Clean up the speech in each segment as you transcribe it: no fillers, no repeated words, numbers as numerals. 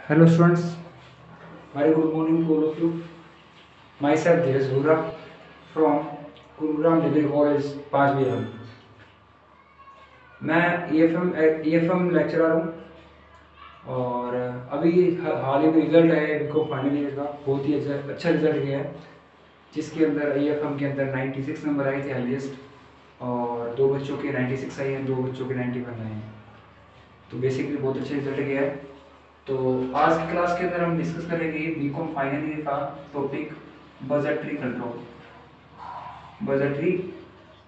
Hello students, very good morning to all of you. Myself Dheeraj Gura from Gurugram Degree College पाँचवीं। मैं EFM lecturer हूँ और अभी हाल ही में रिजल्ट है इनको फाइनल ईयर का, बहुत ही अच्छा रिजल्ट गया है जिसके अंदर EFM के अंदर 96 नंबर आए थे हाईएस्ट और दो बच्चों के 96 आए हैं, दो बच्चों के 91 आए हैं। तो बेसिकली बहुत अच्छा रिजल्ट गया है। तो आज की क्लास के अंदर हम डिस्कस करेंगे बीकॉम फाइनल ईयर का topic budgetary control. Budgetary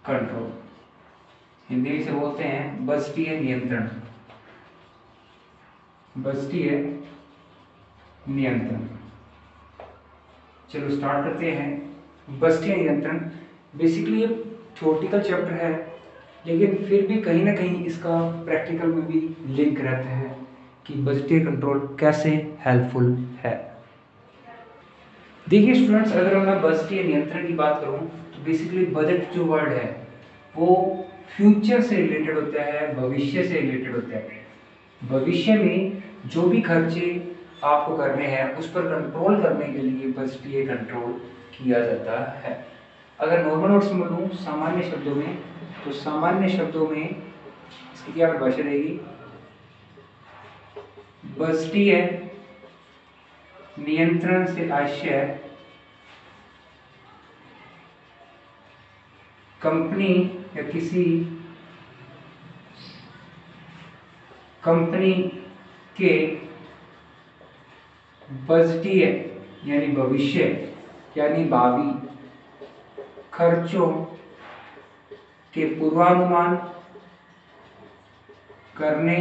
control Hindi में से बोलते हैं बजटीय नियंत्रण। बजटीय नियंत्रण। चलो स्टार्ट करते हैं। बजटीय नियंत्रण बेसिकली एक थ्योरेटिकल चैप्टर है, लेकिन फिर भी कहीं ना कहीं इसका प्रैक्टिकल में भी लिंक रहता है कि बजटीय कंट्रोल कैसे हेल्पफुल है। देखिए स्टूडेंट्स, अगर मैं बजटीय नियंत्रण की बात करूं तो बेसिकली बजट जो वर्ड है वो फ्यूचर से रिलेटेड होता है, भविष्य से रिलेटेड होता है। भविष्य में जो भी खर्चे आपको करने हैं उस पर कंट्रोल करने के लिए बजटीय कंट्रोल किया जाता है। अगर नॉर्मल वर्ड्स में बोलूं सामान्य शब्दों में, तो सामान्य शब्दों में इसकी क्या परिभाषा रहेगी? बजटीय नियंत्रण से आशय कंपनी या किसी कंपनी के बजटीय यानी भविष्य यानी भावी खर्चों के पूर्वानुमान करने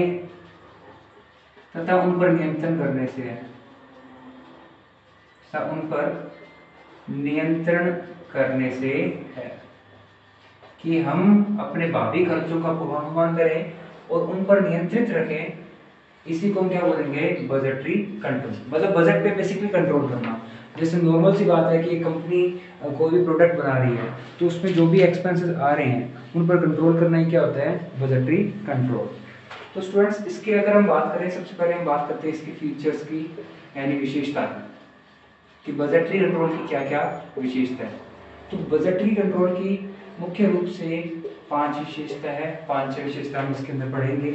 तथा उन पर नियंत्रण करने से है। उन पर नियंत्रण करने से है कि हम अपने भावी खर्चों का पूर्वानुमान करें और उन पर नियंत्रित रखें। इसी को हम क्या बोलेंगे? Budgetary control. मतलब बजट पे बेसिकली कंट्रोल करना। जैसे नॉर्मल सी बात है कि कंपनी कोई भी प्रोडक्ट बना रही है तो उसमें जो भी एक्सपेंसेस आ रहे हैं उन पर कंट्रोल करना ही क्या होता है? Budgetary control. तो स्टूडेंट्स, इसकी अगर हम बात करें, सबसे पहले हम बात करते हैं इसकी फीचर्स की यानी विशेषता कि बजटरी कंट्रोल की क्या क्या विशेषता है। तो बजटरी कंट्रोल की मुख्य रूप से 5 विशेषता है। 5 विशेषता हम इसके अंदर पढ़ेंगे।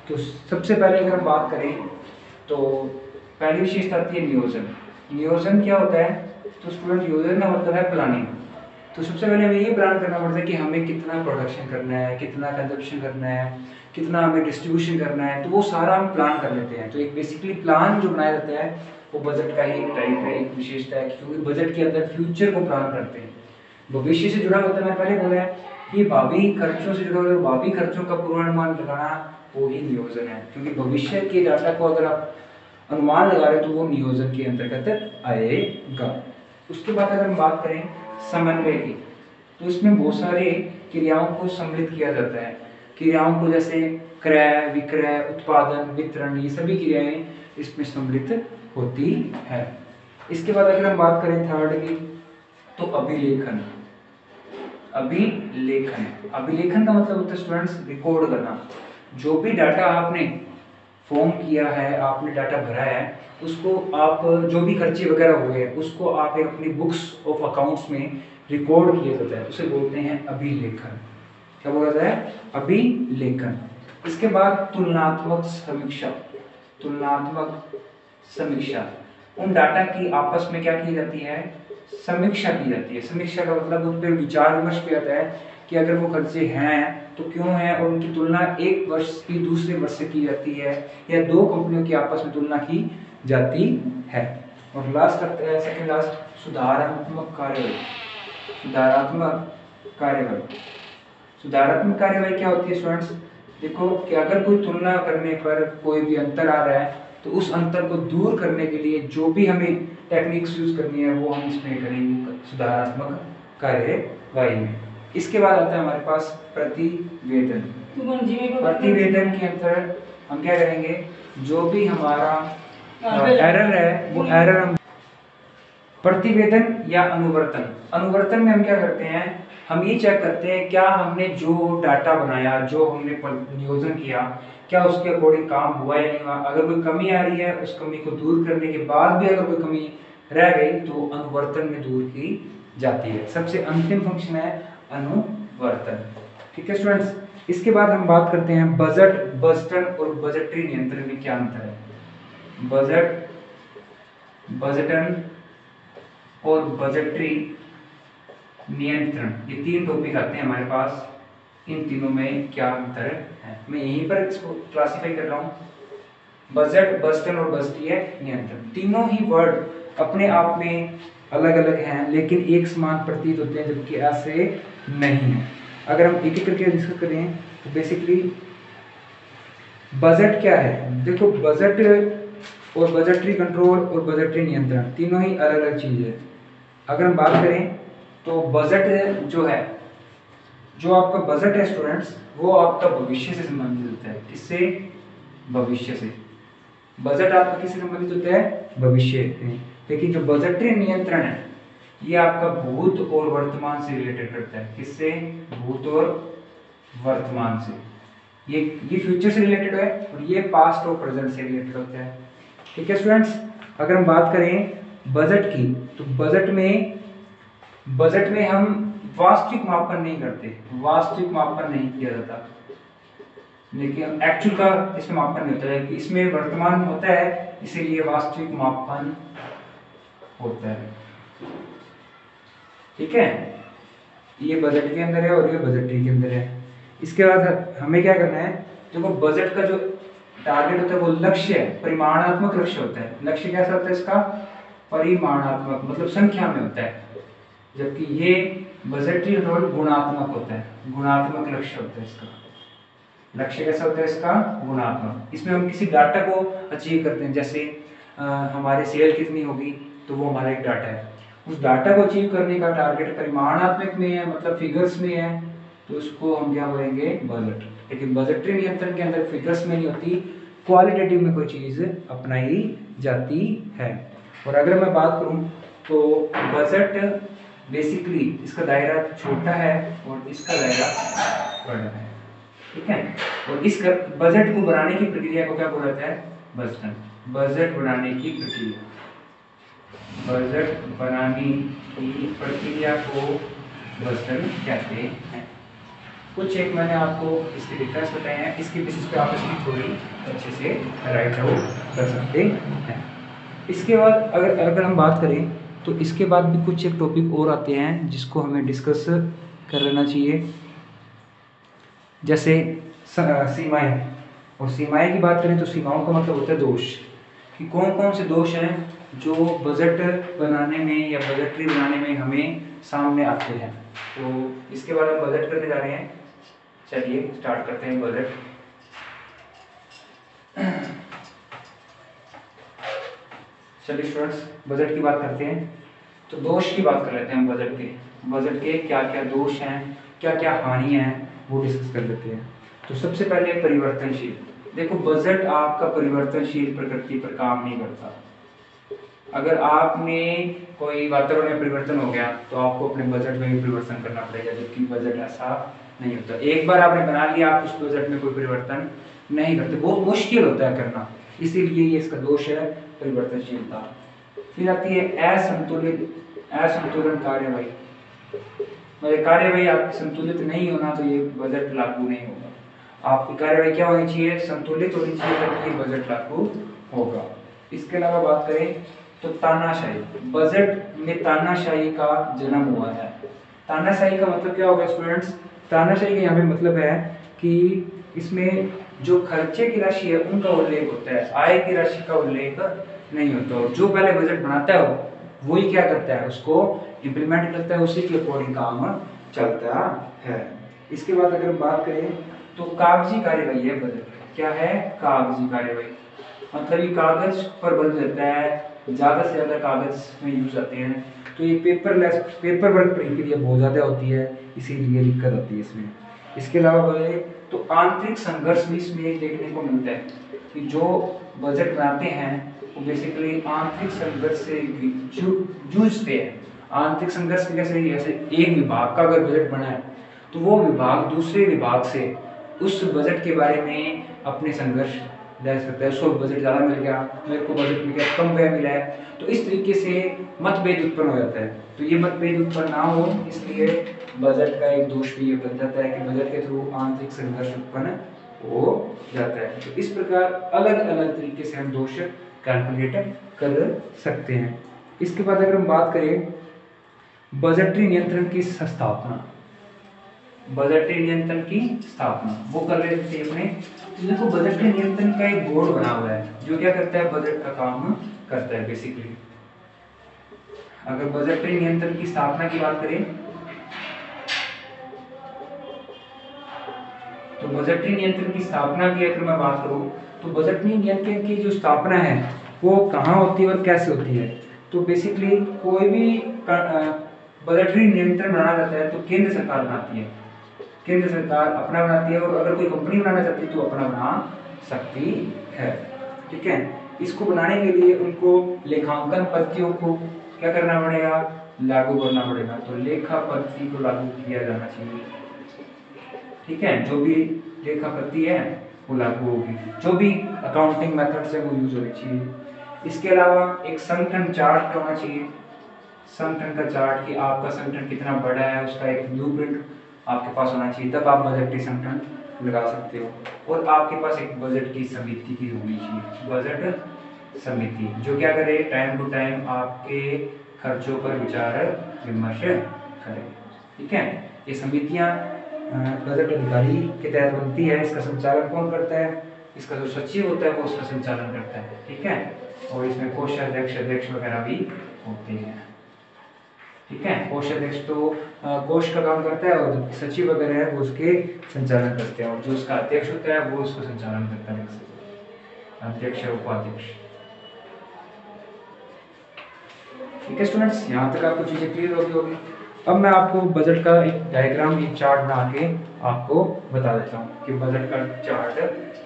तो सबसे पहले अगर हम बात करें तो पहली विशेषता आती है नियोजन। नियोजन क्या होता है? तो स्टूडेंट, नियोजन का मतलब है प्लानिंग। तो सबसे पहले हमें ये प्लान करना पड़ता है कि हमें कितना प्रोडक्शन करना है, कितना कंजप्शन करना है, कितना हमें डिस्ट्रीब्यूशन करना है, तो वो सारा हम प्लान कर लेते हैं। तो एक बेसिकली प्लान जो बनाया जाता है वो बजट का ही एक टाइप है, एक विशेषता है, क्योंकि बजट के अंदर फ्यूचर को प्लान करते हैं। भविष्य से जुड़ा होता है, मैंने पहले बोला है कि भावी खर्चों से जुड़ा हुआ भावी खर्चों का पूर्वानुमान लगाना वो ही नियोजन है, क्योंकि भविष्य के डाटा को अगर आप अनुमान लगा रहे हो तो वो नियोजन के अंतर्गत आएगा। उसके बाद अगर हम बात करें समन्वय की, तो इसमें बहुत सारे क्रियाओं को सम्मिलित किया जाता है। क्रियाओं को जैसे क्रय, विक्रय, उत्पादन, वितरण, ये सभी क्रियाएं इसमें सम्मिलित होती है। इसके बाद अगर हम बात करें थर्ड की, तो अभिलेखन। अभिलेखन अभिलेखन का मतलब होता है स्टूडेंट्स रिकॉर्ड करना। जो भी डाटा आपने फॉर्म किया है, आपने डाटा भरा है, उसको आप जो भी खर्चे वगैरह हुए हैं उसको आप एक अपनी बुक्स ऑफ अकाउंट्स में रिकॉर्ड किया जाता है, उसे बोलते हैं अभिलेखन। क्या बोला जाता है? अभिलेखन। इसके बाद तुलनात्मक समीक्षा। तुलनात्मक समीक्षा, उन डाटा की आपस में क्या की जाती है? समीक्षा की जाती है। समीक्षा का मतलब उन पर विचार विमर्श किया जाता है कि अगर वो खर्चे हैं तो क्यों है, और उनकी तुलना एक वर्ष की दूसरे वर्ष से की जाती है या दो कंपनियों की आपस में तुलना की जाती है। और लास्ट सेकंड लास्ट सुधारात्मक कार्यवाही। सुधारात्मक कार्यवाही। सुधारात्मक कार्यवाही क्या होती है स्टूडेंट्स? देखो कि अगर कोई तुलना करने पर कोई भी अंतर आ रहा है तो उस अंतर को दूर करने के लिए जो भी हमें टेक्निक्स यूज करनी है वो हम इसमें करेंगे सुधारात्मक कार्यवाही में। इसके बाद आता है हमारे पास प्रतिवेदन। प्रतिवेदन के अंतर हम क्या करेंगे? जो भी हमारा एरर है वो एरर हम प्रतिवेदन या अनुवर्तन। अनुवर्तन में हम क्या करते हैं? हम ये चेक करते हैं क्या हमने जो डाटा बनाया, जो हमने नियोजन किया, क्या उसके अकॉर्डिंग काम हुआ या नहीं हुआ। अगर कोई कमी आ रही है, उस कमी को दूर करने के बाद भी अगर कोई कमी रह गई तो अनुवर्तन में दूर की जाती है। सबसे अंतिम फंक्शन है अनुवर्तन। ठीक है स्टूडेंट्स, इसके बाद हम बात करते हैं बजट, बजटन और बजटरी नियंत्रण में क्या अंतर है। बजटन और बजटरी नियंत्रण, ये 3 टॉपिक आते हैं हमारे पास। इन तीनों में क्या अंतर है, मैं यहीं पर इसको क्लासिफाई कर रहा हूँ। बजट, बजटन और बजटीय नियंत्रण, तीनों ही वर्ड अपने आप में अलग अलग हैं लेकिन एक समान प्रतीत होते हैं, जबकि ऐसे नहीं है। अगर हम एक एक करके डिस्कस करें तो बेसिकली बजट क्या है। देखो, बजट और बजटरी कंट्रोल और बजटरी नियंत्रण तीनों ही अलग अलग चीज है। अगर हम बात करें तो बजट जो है, जो आपका बजट है स्टूडेंट्स, वो आपका भविष्य से संबंधित होता है। किससे? भविष्य से। बजट आपका किससे संबंधित होता है? भविष्य। लेकिन जो बजटरी नियंत्रण है ये आपका भूत और वर्तमान से रिलेटेड करता है। किससे? भूत और वर्तमान से। ये फ्यूचर से रिलेटेड है और ये पास्ट और प्रेजेंट से रिलेटेड होता है। ठीक है स्टूडेंट्स, अगर हम बात करें बजट की तो बजट में हम वास्तविक मापन नहीं करते, वास्तविक मापन नहीं किया जाता, लेकिन एक्चुअल का इसमें मापन नहीं होता है। इसमें वर्तमान होता है, इसीलिए वास्तविक मापन होता है। ठीक है, ये बजट के अंदर है और ये बजटरी के अंदर है। इसके बाद हमें क्या करना है, देखो बजट का जो टारगेट होता है वो लक्ष्य है, परिमाणात्मक लक्ष्य होता है। लक्ष्य कैसा होता है इसका? परिमाणात्मक, मतलब संख्या में होता है, जबकि ये बजटरी कंट्रोल गुणात्मक होता है, गुणात्मक लक्ष्य होता है इसका। लक्ष्य कैसा होता है इसका? गुणात्मक। इसमें हम किसी डाटा को अचीव करते हैं, जैसे हमारे सेल कितनी होगी तो वो हमारा एक डाटा है। उस डाटा को अचीव करने का टारगेट परिमाणात्मक में है, मतलब फिगर्स में है, तो उसको हम क्या बोलेंगे? बजट। लेकिन बजटरी नियंत्रण के अंदर फिगर्स में नहीं होती, क्वालिटेटिव में कोई चीज अपनाई जाती है। और अगर मैं बात करूं तो बजट बेसिकली इसका दायरा छोटा है और इसका दायरा बड़ा है। ठीक है, और इस बजट को बनाने की प्रक्रिया को क्या बोला जाता है? बजटन। बजट बनाने की प्रक्रिया, बजट बनाने की प्रक्रिया को बजटन कहते हैं। कुछ एक मैंने आपको इसके डिफरेंस बताए हैं, इसके बेसिस पे आप इसकी थोड़ी अच्छे से राइट आउट कर सकते हैं। इसके बाद अगर हम बात करें तो इसके बाद भी कुछ एक टॉपिक और आते हैं जिसको हमें डिस्कस कर लेना चाहिए, जैसे सीमाएं। और सीमाएं की बात करें तो सीमाओं का मतलब होता है दोष, कि कौन कौन से दोष हैं जो बजट बनाने में या बजटरी बनाने में हमें सामने आते हैं। तो इसके बारे में बजट करने जा रहे हैं। चलिए स्टार्ट करते हैं बजट। चलिए स्टूडेंट्स, बजट की बात करते हैं। तो दोष की बात कर लेते हैं बजट के क्या क्या दोष हैं, क्या क्या हानियां हैं, वो डिस्कस कर लेते हैं। तो सबसे पहले परिवर्तनशील। देखो, बजट आपका परिवर्तनशील प्रकृति पर काम नहीं करता। अगर आपने कोई वातावरण में परिवर्तन हो गया तो आपको अपने बजट में भी परिवर्तन करना पड़ेगा, जबकि बजट ऐसा नहीं होता। एक बार आपने बना लिया, आप उस बजट में कोई परिवर्तन नहीं करते, बहुत मुश्किल होता है करना, इसीलिए ये इसका दोष है, परिवर्तनशीलता। फिर आती है असंतुलन कार्यवाही। मतलब कार्यवाही आपकी संतुलित नहीं होना तो ये बजट लागू नहीं होगा। आपकी कार्यवाही क्या होनी चाहिए? संतुलित होनी चाहिए, तभी ये बजट लागू होगा। इसके अलावा बात करें तो तानाशाही। बजट में तानाशाही का जन्म हुआ है। तानाशाही का मतलब क्या होगा स्टूडेंट्स? तानाशाही का यहाँ पे मतलब है कि इसमें जो खर्चे की राशि है उनका उल्लेख होता है, आय की राशि का उल्लेख नहीं होता। जो पहले बजट बनाता है वही क्या करता है? उसको इम्प्लीमेंट करता है, उसी के अकॉर्डिंग काम चलता है। इसके बाद अगर बात करें तो कागजी कार्यवाही है बजट। क्या है? कागजी कार्यवाही। मतलब ये कागज पर बन जाता है, ज्यादा से ज्यादा कागज में यूज आते हैं, तो ये पेपर वर्क प्रक्रिया बहुत ज्यादा होती है, इसीलिए दिक्कत होती है इसमें। इसके अलावा बोले तो आंतरिक संघर्ष भी इसमें देखने को मिलता है कि जो बजट बनाते हैं वो बेसिकली आंतरिक संघर्ष से जूझते हैं। आंतरिक संघर्ष कैसे? जैसे एक विभाग का अगर बजट बना है तो वो विभाग दूसरे विभाग से उस बजट के बारे में अपने संघर्ष रह सकता है। उसको बजट ज़्यादा मिल गया, मेरे को बजट में क्या कम व्यय मिला है, तो इस तरीके से मतभेद उत्पन्न हो जाता है। तो ये मतभेद उत्पन्न ना हो, इसलिए बजट का एक दोष भी ये बन जाता है कि बजट के थ्रू आंतरिक संघर्ष उत्पन्न हो जाता है। तो इस प्रकार अलग अलग तरीके से हम दोष कैलकुलेट कर सकते हैं। इसके बाद अगर हम बात करें बजटरी नियंत्रण की स्थापना, बजटरी नियंत्रण की स्थापना वो कर लेते थे अपने। देखो बजटरी नियंत्रण का एक बोर्ड बना हुआ है जो क्या करता है, बजट का काम करता है बेसिकली। अगर बजटरी नियंत्रण की स्थापना की बात करें तो बजटरी नियंत्रण की स्थापना की अगर मैं बात करूं तो बजटरी नियंत्रण की जो स्थापना है वो कहाँ होती है और कैसे होती है। तो बेसिकली कोई भी बजटरी नियंत्रण बनाना चाहता है तो केंद्र सरकार बनाती है, केंद्र सरकार अपना बनाती है, और अगर कोई कंपनी बनाना चाहती है तो अपना बना सकती है। ठीक है, इसको बनाने के लिए उनको लेखांकन पद्धतियों को क्या करना पड़ेगा, लागू करना पड़ेगा। तो लेखा पद्धति को लागू किया जाना चाहिए। ठीक है, जो भी लेखा पद्धति है वो लागू होगी, जो भी अकाउंटिंग मेथड्स है वो यूज होनी चाहिए। इसके अलावा एक संगठन चार्ट होना चाहिए, संगठन का चार्ट कि आपका संगठन कितना बड़ा है उसका एक ब्लूप्रिंट आपके पास होना चाहिए, तब आप बजटरी संगठन लगा सकते हो। और आपके पास एक बजट की समिति की होनी चाहिए, बजट समिति जो क्या करे, टाइम टू टाइम आपके खर्चों पर विचार विमर्श करे। ठीक है, ये समितियां बजट अधिकारी के तहत बनती है। इसका संचालन कौन करता है, इसका जो सचिव होता है वो उसका संचालन करता है। ठीक है, और इसमें कोषाध्यक्ष, अध्यक्ष वगैरह भी होते हैं। ठीक है, कोषाध्यक्ष तो कोष का काम करता है और सचिव वगैरह है वो उसके संचालन करते हैं, और जो उसका अध्यक्ष होता है वो उसका संचालन करता है, अध्यक्ष और उपाध्यक्ष। ठीक है स्टूडेंट्स, यहाँ तक आपको चीजें क्लियर होगी। अब मैं आपको बजट का एक डायग्राम, एक चार्ट बना के आपको बता देता हूँ कि बजट का चार्ट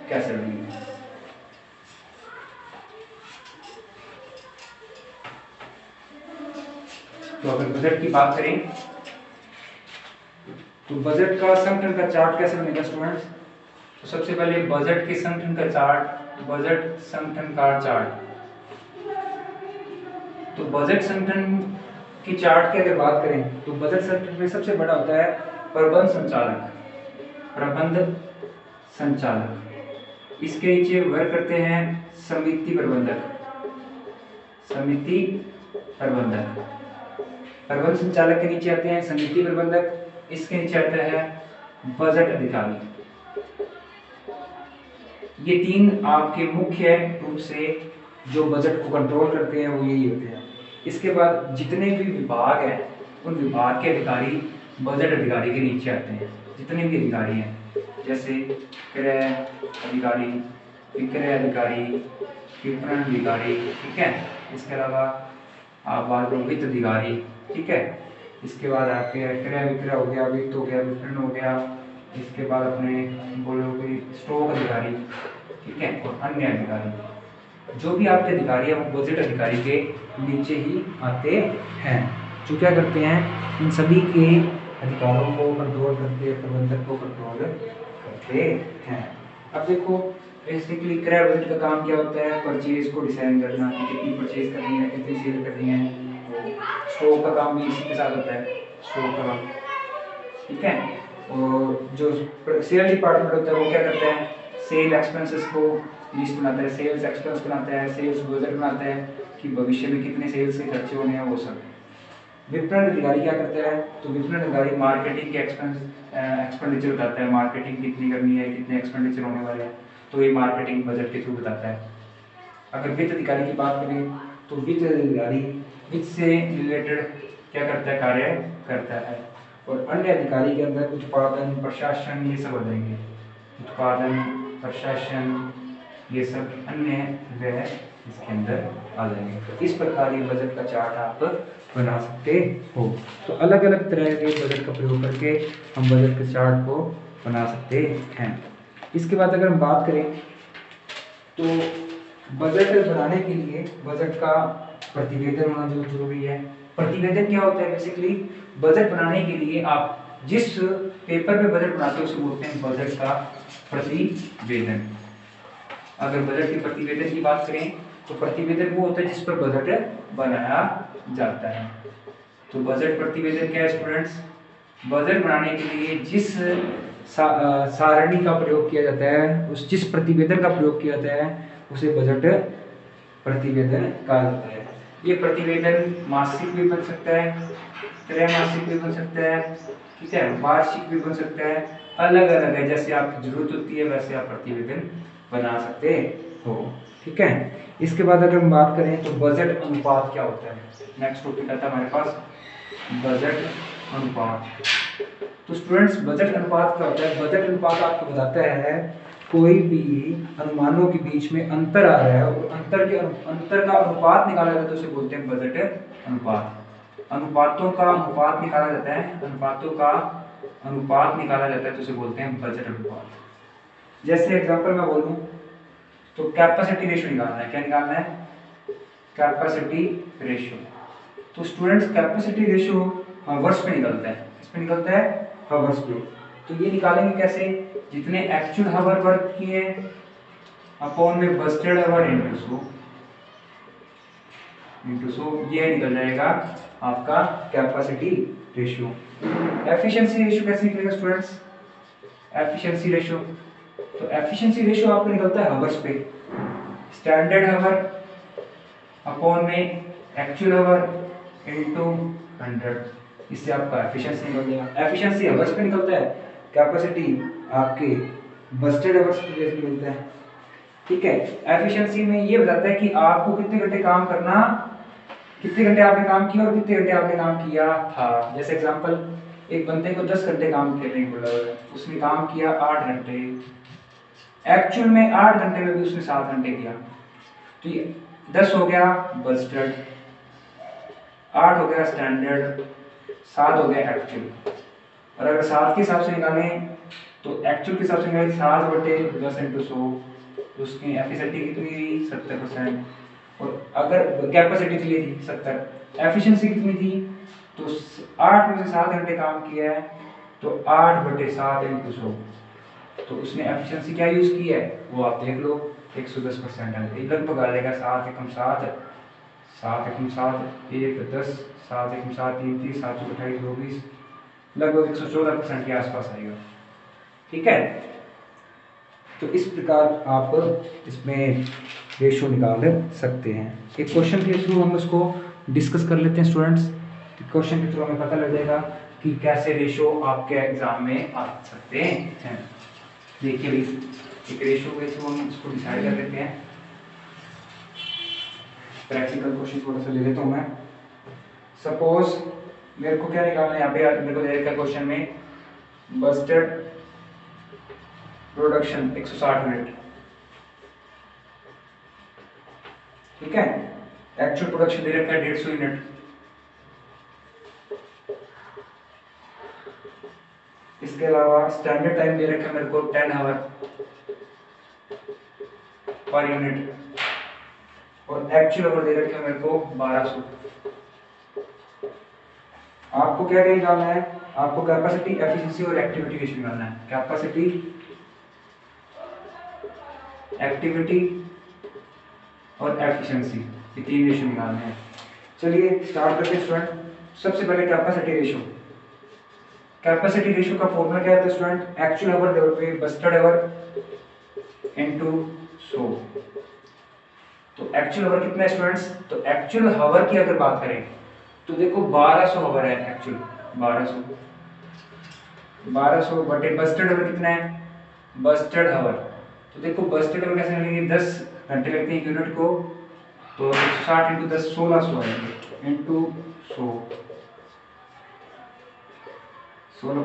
कैसे बनेगा। तो अगर बजट की बात करें तो बजट का संगठन का चार्ट कैसे बनेगा स्टूडेंट्स। तो सबसे पहले बजट के संगठन का चार्ट, बजट संगठन का चार्ट। तो बजट संगठन की चार्ट की अगर बात करें तो बजट संगठन में सबसे बड़ा होता है प्रबंध संचालक, प्रबंध संचालक। इसके नीचे वर्क करते हैं समिति प्रबंधक, समिति प्रबंधक। प्रबंध संचालक के नीचे आते हैं समिति प्रबंधक, इसके नीचे आता है बजट अधिकारी। ये तीन आपके मुख्य रूप से जो बजट को कंट्रोल करते हैं वो यही होते हैं। इसके बाद जितने भी विभाग हैं उन विभाग के अधिकारी बजट अधिकारी के नीचे आते हैं। जितने भी अधिकारी हैं जैसे क्रय अधिकारी, विक्रय अधिकारी, विपणन अधिकारी। ठीक है, इसके अलावा आप बात करो वित्त अधिकारी। ठीक है, इसके बाद आपके क्रय विक्रय हो गया, वित्त हो गया, विपणन हो गया। इसके बाद अपने बोलोगे स्टॉक अधिकारी। ठीक है, और अन्य अधिकारी। जो भी आपके अधिकारी हैं वो बजट अधिकारी के नीचे ही आते हैं, जो क्या करते हैं, इन सभी के अधिकारों को कंट्रोल करते, प्रबंधक को कंट्रोल करते हैं। अब देखो बेसिकली क्रय बजट का काम क्या होता है, परचेज को डिसाइड करना, कितनी परचेज करनी है, कितनी सेल करनी है। स्टॉक का काम भी इसी के साथ होता है, स्टॉक का काम। ठीक है, और जो सेल डिपार्टमेंट होता है वो क्या करता है, सेल एक्सपेंसेस को लिस्ट बनाता है, सेल्स एक्सपेंस बनाता है, सेल्स बजट बनाता है कि भविष्य में कितने सेल्स के खर्चे होने हैं वो सब। विपणन अधिकारी क्या करता है, तो विपणन अधिकारी मार्केटिंग के एक्सपेंडिचर बताता है, मार्केटिंग कितनी करनी है, कितने एक्सपेंडिचर होने वाले हैं, तो ये मार्केटिंग बजट के थ्रू बताता है। अगर वित्त अधिकारी की बात करें तो वित्त अधिकारी वित्त से रिलेटेड क्या करता है, कार्य करता है। और अन्य अधिकारी के अंदर उत्पादन, प्रशासन ये सब आ जाएंगे, उत्पादन, प्रशासन, ये सब अन्य व्यय इसके अंदर आ जाएंगे। तो इस प्रकार ये बजट का चार्ट आप बना सकते हो। तो अलग अलग तरह के बजट का प्रयोग करके हम बजट के चार्ट को बना सकते हैं। इसके बाद अगर हम बात करें तो बजट बनाने के लिए बजट का प्रतिवेदन होना जो जरूरी है। प्रतिवेदन क्या होता है, बेसिकली बजट बनाने के लिए आप जिस पेपर पे बजट बनाते हो उसे बोलते हैं बजट का प्रतिवेदन। अगर बजट की प्रतिवेदन की बात करें तो प्रतिवेदन वो होता है जिस पर बजट बनाया जाता है। तो बजट प्रतिवेदन क्या है स्टूडेंट्स? बजट बनाने के लिए जिस सारणी का प्रयोग किया जाता है, उस जिस प्रतिवेदन का प्रयोग किया जाता है उसे बजट प्रतिवेदन कहा जाता है। ये प्रतिवेदन मासिक भी बन सकता है, त्रैमासिक भी बन सकता है, ठीक है, वार्षिक भी बन सकता है, अलग अलग है, जैसे आपकी जरूरत होती है वैसे आप प्रतिवेदन बना सकते हो, ठीक है। इसके बाद अगर हम बात करें तो बजट अनुपात क्या होता है, नेक्स्ट टॉपिक आता है हमारे पास बजट अनुपात। तो स्टूडेंट्स बजट अनुपात क्या होता है? बजट अनुपात आपको बताता है कोई भी अनुमानों के बीच में अंतर आ रहा है और अंतर का अनुपात निकाला जाता है तो उसे बोलते हैं बजट अनुपात। अनुपातों का अनुपात निकाला जाता है, अनुपातों का अनुपात निकाला जाता है तो उसे बोलते हैं बजट अनुपात। जैसे एग्जांपल मैं बोलूं तो कैपेसिटी रेशियो निकालना है, क्या निकालना है? Capacity ratio. तो स्टूडेंट्स कैपेसिटी रेशियो हावर्स में निकलता है, किस पे निकलता है? हावर्स पे। तो ये निकालेंगे कैसे? जितने एक्चुअल हावर वर्क किए अपॉन में बस्टेड हावर इंटू सो ये निकल जाएगा आपका कैपेसिटी रेशियो। एफिशिएंसी रेशियो कैसे निकलेगा स्टूडेंट्स? एफिशिएंसी रेशियो, तो एफिशिएंसी रेशियो आपका निकलता है हावर्स पे, स्टैंडर्ड हावर अपॉन में एक्चुअल हावर इनटू 100, इससे आपका एफिशिएंसी निकल जाएगा। एफिशिएंसी हावर्स पे निकलता है, कैपेसिटी आपके बस्टेड हावर्स पे निकलता है, ठीक है। एफिशिएंसी में ये बताता है कि आपको कितने घंटे काम करना, कितने घंटे आपने काम किया और कितने घंटे आपने काम किया था। जैसे एग्जांपल, एक बंदे को 10 घंटे काम करने को बोला है, उसने काम किया 8 घंटे, एक्चुअल में 8 घंटे में भी उसने 7 घंटे किया, तो ये 10 हो गया बस्टेड, 8 हो गया स्टैंडर्ड, 7 हो गया एक्चुअल। और अगर 7 के हिसाब से निकालें तो एक्चुअल के हिसाब से निकालें 7/10 इंटू 100, तो उसकी एफिशिएंसी कितनी थी? 70%। और अगर कैपेसिटी के लिए थी 70, एफिशिएंसी कितनी थी? तो 8 में से 7 घंटे काम किया है तो 8/7 इंटू 100, तो उसने एफिशिएंसी क्या यूज की है वो आप देख लो, 110% है। लगभग आ जाएगा 7 एकम 7, 7 एकम 7, 1 10, 7 एकम 7 3 30, 7 28 24, लगभग 114% के आसपास आएगा, ठीक है। तो इस प्रकार आप इसमें रेशियो निकाल सकते हैं। एक क्वेश्चन के थ्रू हम उसको डिस्कस कर लेते हैं स्टूडेंट्स। क्वेश्चन के थ्रू हमें पता लग जाएगा कि कैसे रेशियो आपके एग्जाम में आ सकते हैं। देखिए भाई, एक रेशियो के थ्रू हम इसको डिसाइड कर लेते हैं। प्रैक्टिकल क्वेश्चन थोड़ा सा ले लेता हूँ मैं। सपोज मेरे को क्या निकालना है, यहाँ पे मेरे को दे रखा है क्वेश्चन में बस्टेड प्रोडक्शन 160 यूनिट, ठीक है। एक्चुअल प्रोडक्शन दे रखा है 150 यूनिट। इसके अलावा स्टैंडर्ड टाइम दे रखा है मेरे को 10 आवर पर यूनिट, और एक्चुअल आवर दे रखा है मेरे को 1200। आपको क्या निकालना है? आपको कैपेसिटी, एफिशिएंसी और एक्टिविटी रेशियो निकालना है। कैपेसिटी, एक्टिविटी और एफिशिएंसी, ये 3 रेशियो निकालने हैं। चलिए स्टार्ट करते हैं स्टूडेंट। सबसे पहले कैपेसिटी रेशियो। कैपेसिटी रेशियो का फॉर्मूला क्या है student? Actual our divide by Busted our into 100। तो एक्चुअल आवर कितना है स्टूडेंट्स? तो एक्चुअल आवर की अगर बात करें तो देखो 1200 आवर है एक्चुअल, 1200 बटे बस्टेड आवर कितना है? बस्टेड आवर, तो देखो बस्टेड आवर कैसे लगेंगे? 10 घंटे लगते हैं यूनिट को, तो 160 इंटू 10 1600 आएंगे इंटू 100, 16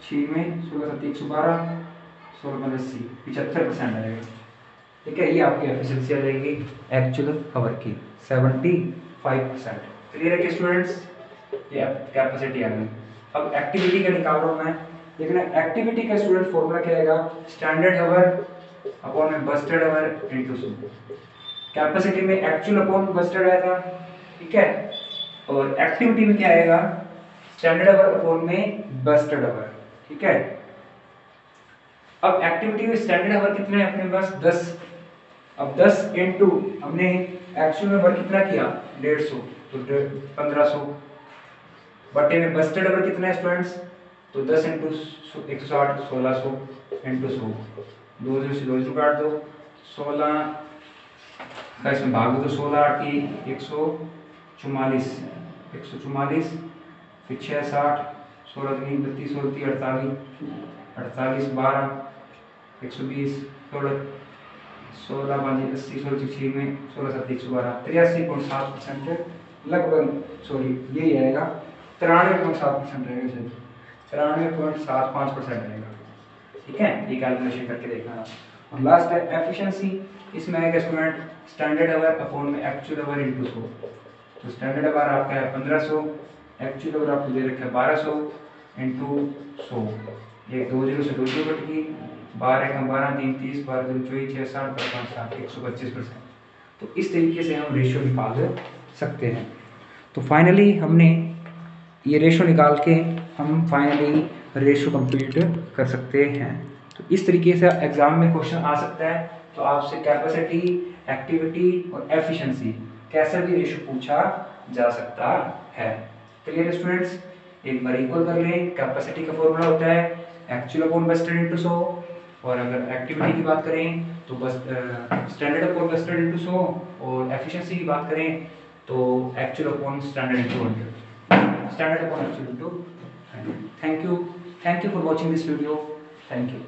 6 में 16 7 112, 16 80, 75% आएगा, ठीक है। ये आपकी एफिशिएंसी आ जाएगी एक्चुअल आवर की 75%। क्लियर है कि स्टूडेंट्स? ये कैपेसिटी आ गई। अब एक्टिविटी का निकाल रहा हूं मैं, लेकिन एक्टिविटी का स्टूडेंट फॉर्मूला क्या आएगा? स्टैंडर्ड आवर अपॉन में बस्टेड आवर इनटू 100। कैपेसिटी में एक्चुअल अपॉन बस्टेड आएगा, ठीक है, और एक्टिविटी में क्या आएगा? स्टैंडर्ड आवर अपॉन में बस्टेड आवर, ठीक है। अब एक्टिविटी में स्टैंडर्ड आवर कितना है अपने पास 10। अब 10 इंटू हमने एक्चुअल में वर्क कितना किया 150, तो 1500 बटे में बस्टेड आवर कितना है स्टूडेंट्स, तो 10 इंटू 160 1600 इंटू 100, 2 से 2 काट दो, 16 का इसमें भाग दो, 16 8 की 144, 144 फिर 6 60, 16 3 32, 16 38, 48 12 120, 16 5 80, 16 6 में 16 7 112, 83.7% लगभग, सॉरी यही आएगा 93.7% रहेगा शायद, 93.75% रहेगा। ठीक है, ये कैलकुलेशन करके देखना। और लास्ट है एफिशिएंसी, इसमें आएगा स्टूडेंट स्टैंडर्ड आवर अपॉन में एक्चुअल आवर इनटू 100। तो स्टैंडर्ड आवर आपका है 1500, एक्चुअल आवर आपको दे रखा है 1200 इंटू 100, ये 2 0 से 2 0 कट गई, 12 कम 12 3 30, 12 2 24 6 60 5 7 125%। तो इस तरीके से हम रेशियो निकाल सकते हैं। तो फाइनली हमने ये रेशियो निकाल के हम फाइनली रेशियो कंप्लीट कर सकते हैं। तो इस तरीके से एग्जाम में क्वेश्चन आ सकता है। तो आपसे कैपेसिटी, एक्टिविटी और एफिशिएंसी कैसा भी रेशियो पूछा जा सकता है। क्लियर स्टूडेंट्स, एक बार इक्वल कर लें। कैपेसिटी का फॉर्मूला होता है एक्चुअल अपॉन बस्टेड इनटू 100, और अगर एक्टिविटी की बात करें तो बस स्टैंडर्ड अपॉन बस्टेड इनटू 100, और एफिशिएंसी की बात करें तो actual upon standard into 100, standard upon actual into 100। Thank you for watching this video. Thank you.